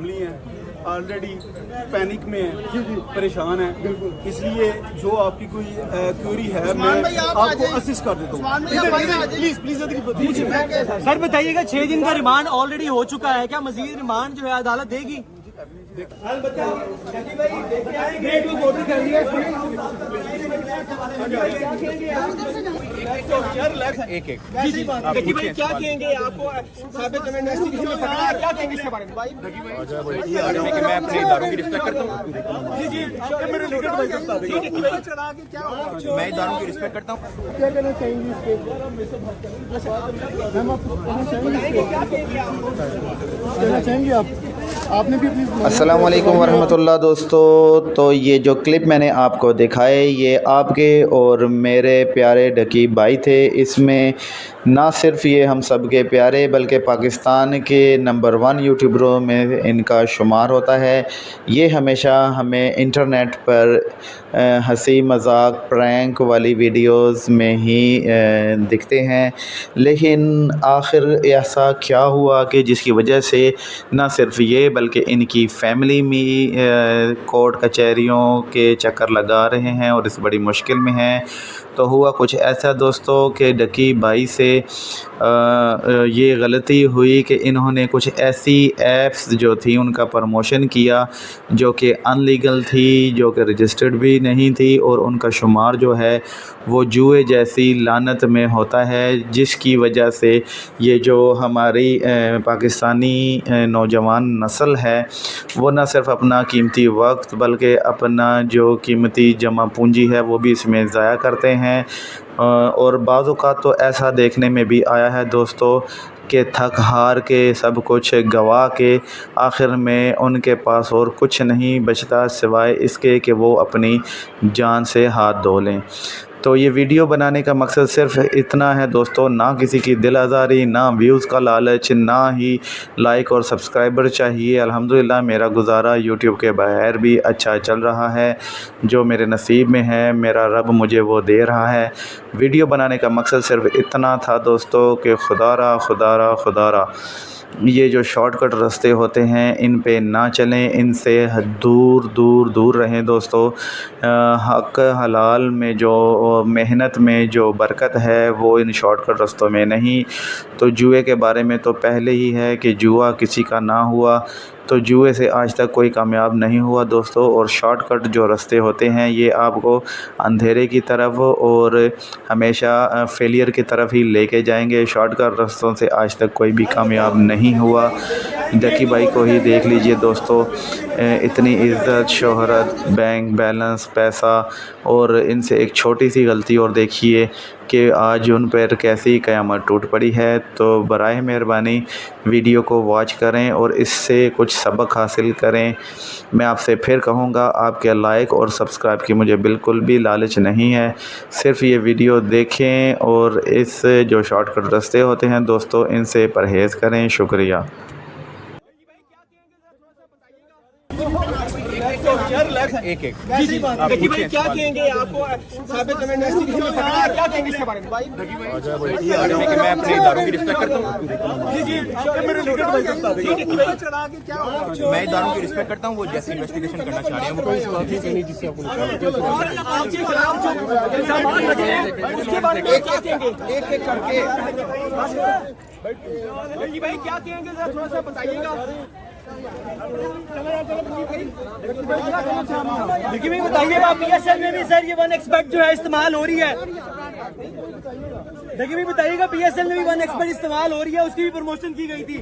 Family है already panic में है, परेशान है, इसलिए जो आपकी कोई क्वेरी है मैं आपको असिस्ट कर देता हूँ। प्लीज प्लीज सर बताइएगा 6 दिन का रिमांड ऑलरेडी हो चुका है, क्या मजीद रिमांड जो है अदालत देगी? एक एक क्या कहेंगे आपको साबित इन्वेस्टिगेशन में पकड़ा, क्या कहेंगे इसके बारे में? मैं अपने इदारों की रिस्पेक्ट करता हूँ। जी जी मेरे लीगल भाई को बता देंगे। मैं इदारों की रिस्पेक्ट करता हूँ। क्या कहना चाहेंगे इस पे? मैम आप कहना चाहेंगे आपने भी प्लीज। अस्सलाम वालेकुम वरहमतुल्लाह दोस्तों, तो ये जो क्लिप मैंने आपको दिखाए ये आपके और मेरे प्यारे डकी भाई थे। इसमें ना सिर्फ ये हम सब के प्यारे बल्कि पाकिस्तान के नंबर 1 यूट्यूबरों में इनका शुमार होता है। ये हमेशा हमें इंटरनेट पर हंसी मजाक प्रैंक वाली वीडियोस में ही दिखते हैं, लेकिन आखिर ऐसा क्या हुआ कि जिसकी वजह से ना सिर्फ ये बल्कि इनकी फैमिली में कोर्ट कचहरियों के चक्कर लगा रहे हैं और इस बड़ी मुश्किल में हैं। तो हुआ कुछ ऐसा दोस्तों कि डकी भाई से ये गलती हुई कि इन्होंने कुछ ऐसी ऐप्स जो थी उनका प्रमोशन किया जो कि अनलीगल थी, जो कि रजिस्टर्ड भी नहीं थी, और उनका शुमार जो है वो जुए जैसी लानत में होता है, जिसकी वजह से ये जो हमारी पाकिस्तानी नौजवान नस्ल है वो न सिर्फ अपना कीमती वक्त बल्कि अपना जो कीमती जमा पूंजी है वो भी इसमें ज़ाया करते हैं। और बाज़ औक़ात तो ऐसा देखने में भी आया है दोस्तों कि थक हार के सब कुछ गवा के आखिर में उनके पास और कुछ नहीं बचता सिवाय इसके कि वो अपनी जान से हाथ धो लें। तो ये वीडियो बनाने का मकसद सिर्फ इतना है दोस्तों, ना किसी की दिल आज़ारी, ना व्यूज़ का लालच, ना ही लाइक और सब्सक्राइबर चाहिए। अल्हम्दुलिल्लाह मेरा गुजारा यूट्यूब के बगैर भी अच्छा चल रहा है, जो मेरे नसीब में है मेरा रब मुझे वो दे रहा है। वीडियो बनाने का मकसद सिर्फ इतना था दोस्तों कि खुदारा ये जो शॉर्टकट रास्ते होते हैं इन पे ना चलें, इनसे दूर रहें दोस्तों। हक हलाल में जो मेहनत में जो बरकत है वो इन शॉर्टकट रास्तों में नहीं। तो जुए के बारे में तो पहले ही है कि जुआ किसी का ना हुआ, तो जुए से आज तक कोई कामयाब नहीं हुआ दोस्तों। और शॉर्टकट जो रास्ते होते हैं ये आपको अंधेरे की तरफ और हमेशा फेलियर की तरफ ही लेके जाएंगे। शॉर्टकट रास्तों से आज तक कोई भी कामयाब नहीं हुआ। डकी भाई को ही देख लीजिए दोस्तों, इतनी इज़्ज़त, शोहरत, बैंक बैलेंस, पैसा, और इनसे एक छोटी सी गलती और देखिए कि आज उन पर कैसी क़यामत टूट पड़ी है। तो बराए मेहरबानी वीडियो को वॉच करें और इससे कुछ सबक हासिल करें। मैं आपसे फिर कहूँगा, आपके लाइक और सब्सक्राइब की मुझे बिल्कुल भी लालच नहीं है, सिर्फ ये वीडियो देखें और इस जो शॉर्टकट रास्ते होते हैं दोस्तों इनसे परहेज़ करें। शुक्रिया। एक क्या कहेंगे आपको साबित इन्वेस्टिगेशन में पकड़ा, क्या कहेंगे इसके बारे में? मैं अपने इदारों की रिस्पेक्ट करता हूँ। जी जी मेरे लीगल भाई को बता देंगे। मैं इदारों की रिस्पेक्ट करता हूँ, वो जैसे इन्वेस्टिगेशन करना चाह रहे हैं वो आपके खिलाफ जो इल्जाम लगे उसके बारे में क्या कहेंगे? एक करके भाई क्या कहेंगे जरा थोड़ा सा बताइएगा। देखिए भाई बताइएगा, BSL में भी सर ये 1xBet जो है इस्तेमाल हो रही है। देखिए भाई बताइएगा, BSL में भी 1xBet इस्तेमाल हो रही है, उसकी भी प्रमोशन की गई थी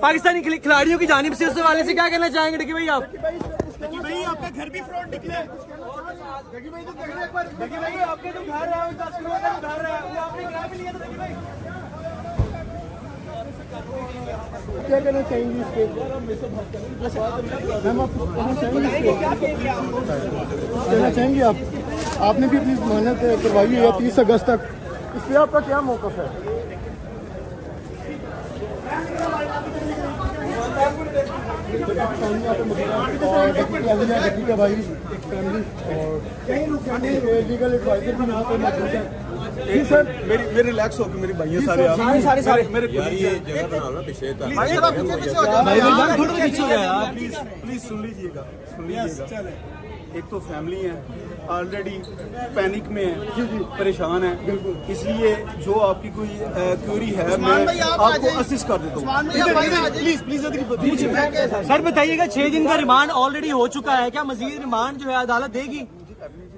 पाकिस्तानी खिलाड़ियों की जानिब से। उस हवाले से क्या कहना चाहेंगे देखिए भाई आप? देखिए भाई आपका घर भी फ्रॉड निकले। देखिए भाई आपके जो घर है 10 करोड़ का घर है वो आपने किराए पे लिया था। देखिए भाई क्या कहना चाहेंगे इस पे? मैम आप कहना चाहेंगे आपने भी अपनी जमानत करवाई है 30 अगस्त तक, इस पर आपका क्या मौक़िफ़ है? डकी का भाई, एक फैमिली और लीगल एडवाइजर भी यहाँ पर मौजूद है। जी सर, मेरी रिलैक्स होकर मेरी भाई सारे आप सारे मेरे प्लीज सुन लीजिएगा एक तो फैमिली है ऑलरेडी पैनिक में है, परेशान है, इसलिए जो आपकी कोई क्वेरी है मैं आपको असिस्ट कर देता हूँ। प्लीज सर बताइएगा 6 दिन का रिमांड ऑलरेडी हो चुका है, क्या मजीद रिमांड जो है अदालत देगी?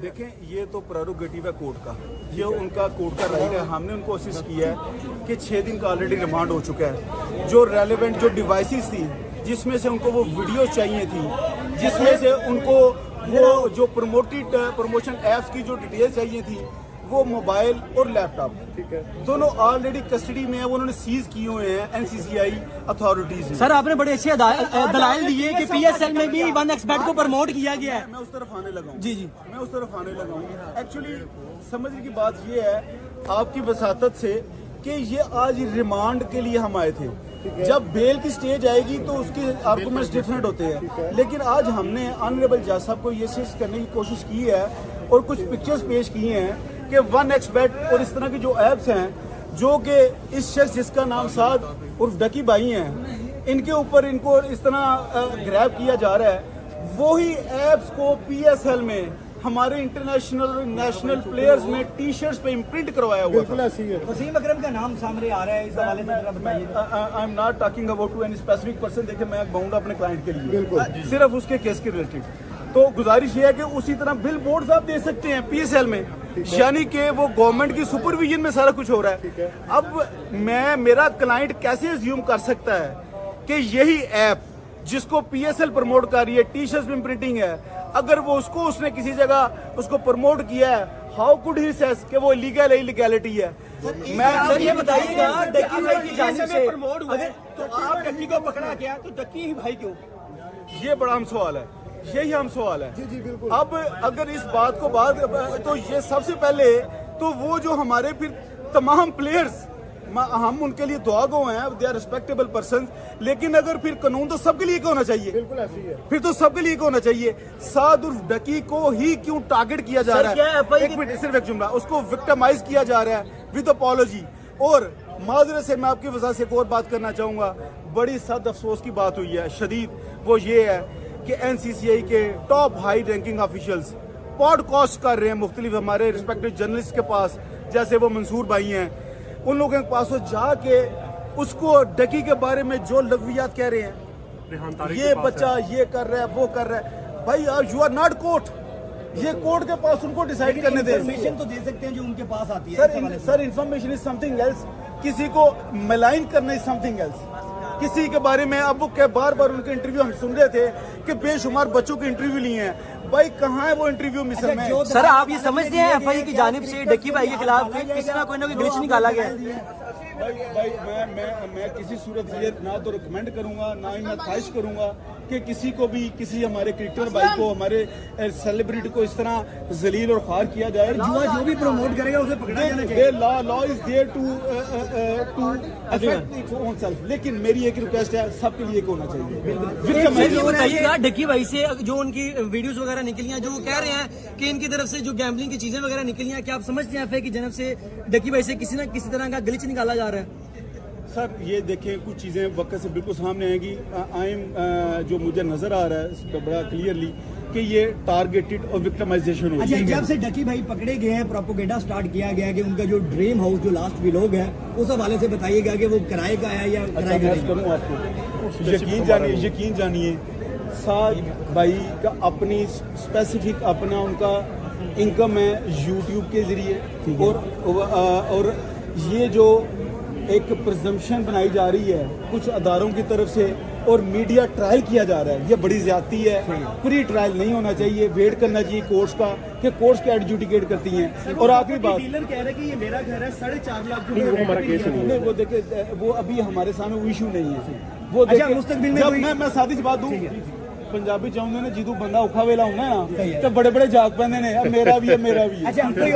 देखें ये तो प्रेरोगेटिव है कोर्ट का, ये उनका कोर्ट का राइट है। हमने उनको असिस्ट किया है कि 6 दिन का ऑलरेडी रिमांड हो चुका है। जो रेलेवेंट जो डिवाइसेस थी जिसमें से उनको वो वीडियो चाहिए थी, जिसमें से उनको वो जो प्रमोशन एप्स की जो डिटेल चाहिए थी, वो मोबाइल और लैपटॉप, ठीक है, दोनों ऑलरेडी कस्टडी में है, वो उन्होंने सीज किए हुए हैं एनसीसीआई अथॉरिटीज। सर आपने बड़े अच्छे दलाइल दिए कि पीएसएल में भी 1xBet को प्रमोट किया गया है। मैं उस तरफ आने लगा हूँ, जी मैं उस तरफ आने लगा हूँ। एक्चुअली समझने की बात ये है आपकी वसातत से कि ये आज रिमांड के लिए हम आए थे। जब बेल की स्टेज आएगी तो उसके आर्गुमेंट्स डिफरेंट होते हैं, लेकिन आज हमने ऑनरेबल जज साहब को ये चीज करने की कोशिश की है और कुछ पिक्चर्स पेश किए हैं कि 1xBet और इस तरह की जो एप्स हैं जो कि इस शख्स जिसका नाम साद उर्फ डकी भाई हैं, इनके ऊपर इनको इस तरह ग्रैब किया जा रहा है। वही एप्स को पीएसएल में हमारे इंटरनेशनल और नेशनल प्लेयर्स में टी शर्ट्स पे इम्प्रिंट करवाया हुआ था। वसीम अकरम का नाम सामने आ रहा है, इस हवाले से जरा बताइए। I am not talking about to any specific person. देखिए मैं कहूँगा अपने क्लाइंट के लिए सिर्फ उसके केस के रिलेटेड। तो गुजारिश ये है कि उसी तरह बिल बोर्ड आप दे सकते हैं पीएसएल में, यानी कि वो गवर्नमेंट की सुपरविजन में सारा कुछ हो रहा है। अब मेरा क्लाइंट कैसे अज्यूम कर सकता है कि यही ऐप जिसको पीएसएल प्रमोट कर रही है, टी शर्ट में प्रिंटिंग है, अगर वो उसने किसी जगह उसको प्रमोट किया है, हाउ कुड ही सेस कि वो लीगल है, इलीगैलिटी है? सर ये बताइएगा डक्की भाई की जानिब से प्रमोट हुआ है तो आप डक्की को पकड़ा क्या, तो डक्की ही भाई क्यों? ये बड़ा हम सवाल है, यही हम सवाल है। जी बिल्कुल। अब अगर इस बात को तो ये सबसे पहले तो वो जो हमारे फिर तमाम प्लेयर्स, हम उनके लिए दुआ गो हैं, दे आर रिस्पेक्टेबल पर्सन, लेकिन अगर फिर कानून तो सबके लिए होना चाहिए। बिल्कुल ऐसी है, फिर तो सबके लिए होना चाहिए। साद उर्फ डकी को ही क्यों टारगेट किया जा रहा है? एक मिनट, सिर्फ एक जुमला, उसको विक्टिमाइज किया जा रहा है विद अपॉलॉजी। और माजरे से मैं आपकी वजह से एक और बात करना चाहूंगा, बड़ी सख्त अफसोस की बात हुई है शदीद, वो ये है कि एनसीसीआई के top high ranking officials podcast कर रहे हैं मुख्तलिफ हमारे रिस्पेक्टेड जर्नलिस्ट के पास, जैसे वो मंसूर भाई हैं, उन लोगों के पास जाके उसको डकी के बारे में जो लफ्ज़ियात कह रहे हैं, ये बच्चा ये कर रहा है, वो कर रहा है। भाई यू आर नॉट कोर्ट, ये कोर्ट के पास उनको डिसाइड करने दे। इन्फॉर्मेशन तो दे सकते हैं जो उनके पास आती है। Sir information is something else, किसी को मलाइन करना इज समथिंग एल्स। किसी के बारे में अब वो बार बार उनके इंटरव्यू हम सुन रहे थे कि बेशुमार बच्चों के इंटरव्यू लिए हैं। भाई कहाँ है वो इंटरव्यू मिसल में? सर आप ये समझते हैं एफआई की जानिब से डक्की भाई के खिलाफ किसी ना कोई ग्लिच निकाला गया है? भाई मैं किसी सूरत ये ना तो रिकमेंड करूंगा, ना ही मैं ख्वाहिश करूंगा कि किसी को भी, किसी हमारे क्रिकेटर भाई को, हमारे सेलिब्रिटी को इस तरह जलील और ख्वार किया जाए। जो भी प्रमोट करेगा उसे पकड़ा जाना चाहिए। Law is there to affect its own self, लेकिन मेरी एक रिक्वेस्ट है सबके लिए होना चाहिए। बताइएगा डक्की भाई से जो उनकी वीडियोस वगैरह निकली हैं, जो वो कह रहे हैं कि इनकी तरफ से जो गैम्बलिंग की चीजें वगैरह निकली हैं, क्या आप समझते हैं एफआई की जानब से डक्की भाई से किसी न किसी तरह का ग्लिच निकाला जा रहा है? सर ये देखें, कुछ चीज़ें वक्त से बिल्कुल सामने आएंगी। जो मुझे नज़र आ रहा है इस पर बड़ा क्लियरली कि ये टारगेटेड और विक्टिमाइजेशन हो रही है। जब से डक्की भाई पकड़े गए हैं, प्रोपोगेंडा स्टार्ट किया गया कि उनका जो ड्रीम हाउस जो लास्ट व्लॉग है उस हवाले से बताइएगा कि वो किराए का है या किराए का नहीं? करूँ आपको यकीन जानिए साद भाई का अपनी स्पेसिफिक अपना उनका इनकम है यूट्यूब के जरिए, और ये जो एक प्रिजम्पशन बनाई जा रही है कुछ अदारों की तरफ से और मीडिया ट्रायल किया जा रहा है, ये बड़ी ज्यादती है। प्री ट्रायल नहीं होना चाहिए, वेट करना चाहिए कोर्ट्स का कि कोर्ट्स क्या एडजुडिकेट करती हैं। और आखिरी बात, डीलर कह रहा है कि ये मेरा घर है, 4.5 लाख वो हमारा केस नहीं, वो देखिए वो अभी हमारे सामने वो इशू नहीं है। वो देखिए मैं सादी सी बात दूं, पंजाबी चाहूंगे ना जिदू बंदा औखा वेला होना ना तो बड़े बड़े जाग पैंदे ने, मेरा भी है।